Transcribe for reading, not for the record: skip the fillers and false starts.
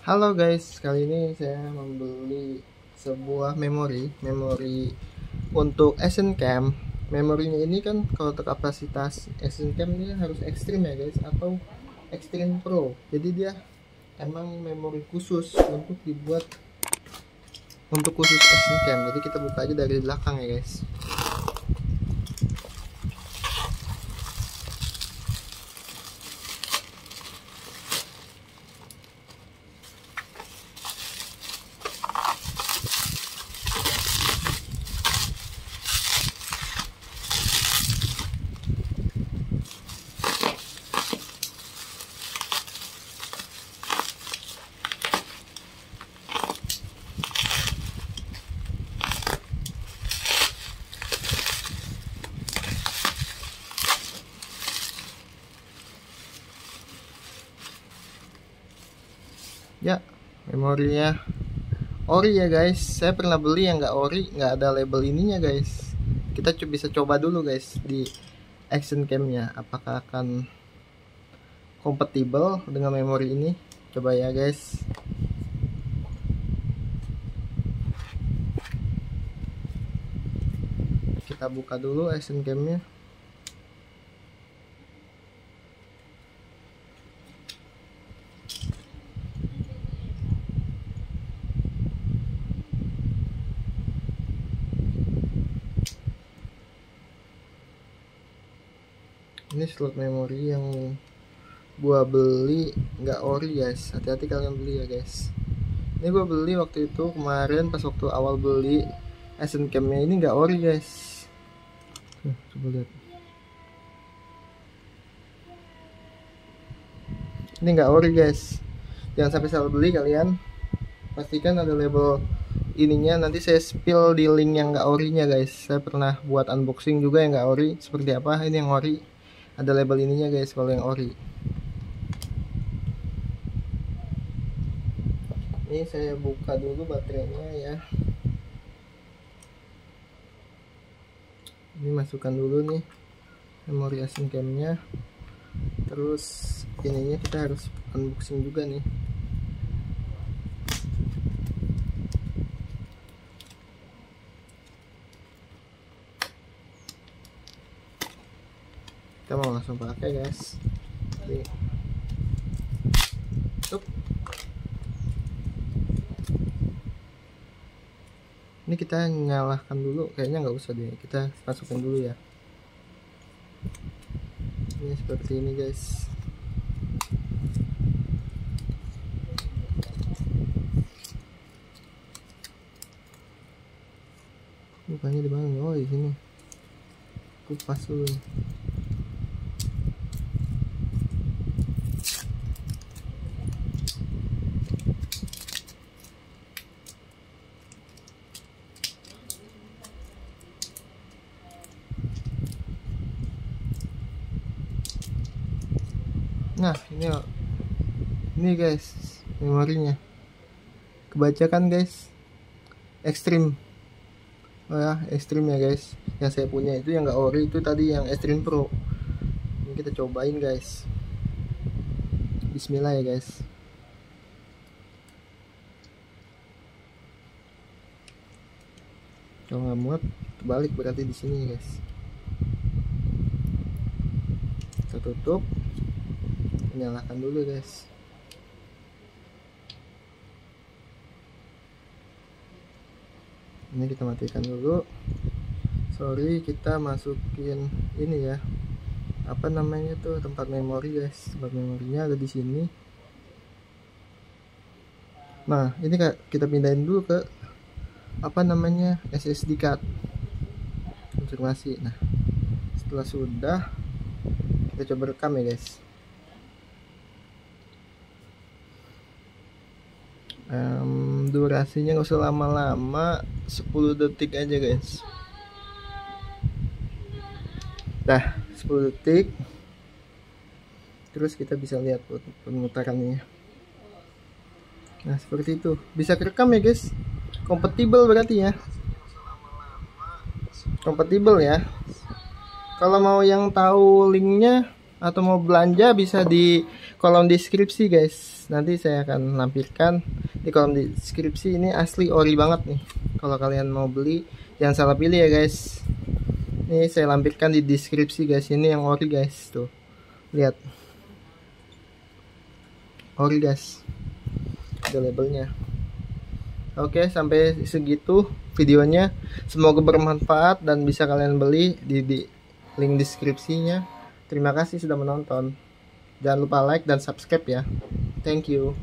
Halo guys, kali ini saya membeli sebuah memori untuk Action Cam. Memorinya ini kan kalau untuk kapasitas Action Cam ini harus ekstrim ya guys, atau Extreme Pro. Jadi dia emang memori khusus untuk dibuat untuk khusus Action Cam. Jadi kita buka aja dari belakang ya guys. Ya, memorinya ori ya guys. Saya pernah beli yang nggak ori, nggak ada label ininya guys. Kita bisa coba dulu guys di Action Cam-nya, apakah akan kompatibel dengan memori ini. Coba ya guys. Kita buka dulu Action Cam-nya. Ini slot memori yang gua beli nggak ori guys, hati-hati kalian beli ya guys. Ini gua beli waktu itu kemarin pas waktu awal beli Action Cam-nya, ini nggak ori guys. Coba lihat, ini nggak ori guys. Jangan sampai salah beli kalian, pastikan ada label ininya. Nanti saya spill di link yang nggak orinya guys. Saya pernah buat unboxing juga yang nggak ori seperti apa. Ini yang ori, ada label ininya guys kalau yang ori. Ini saya buka dulu baterainya ya. Ini masukkan dulu nih memori Action Cam-nya. Terus ininya kita harus unboxing juga nih. Kita mau langsung pakai guys. Oke. Ini kita nyalakan dulu, kayaknya nggak usah deh, kita masukkan dulu ya. Ini seperti ini guys. Bukannya di mana? Oh di sini. Kupas dulu. Nah ini guys memorinya, kebacakan guys, ekstrim. Oh ya, ekstrim ya guys. Yang saya punya itu yang nggak ori, itu tadi yang Extreme Pro. Ini kita cobain guys. Bismillah ya guys. Kalau nggak muat terbalik berarti di sini guys. Kita tutup, nyalakan dulu guys. Ini kita matikan dulu. Sorry, kita masukin ini ya, apa namanya tuh, tempat memori guys. Tempat memorinya ada di sini. Nah ini kita pindahin dulu ke apa namanya, SSD card konfirmasi. Nah setelah sudah, kita coba rekam ya guys. Durasinya nggak usah lama-lama, 10 detik aja guys. Dah 10 detik. Terus kita bisa lihat pemutarannya. Nah seperti itu, bisa kerekam ya guys. Kompatibel berarti ya, kompatibel ya. Kalau mau yang tahu linknya atau mau belanja bisa di kolom deskripsi guys. Nanti saya akan lampirkan di kolom deskripsi. Ini asli ori banget nih. Kalau kalian mau beli jangan salah pilih ya guys. Ini saya lampirkan di deskripsi guys. Ini yang ori guys, tuh lihat, ori guys, ada labelnya. Oke, sampai segitu videonya. Semoga bermanfaat dan bisa kalian beli di link deskripsinya. Terima kasih sudah menonton. Jangan lupa like dan subscribe ya. Thank you.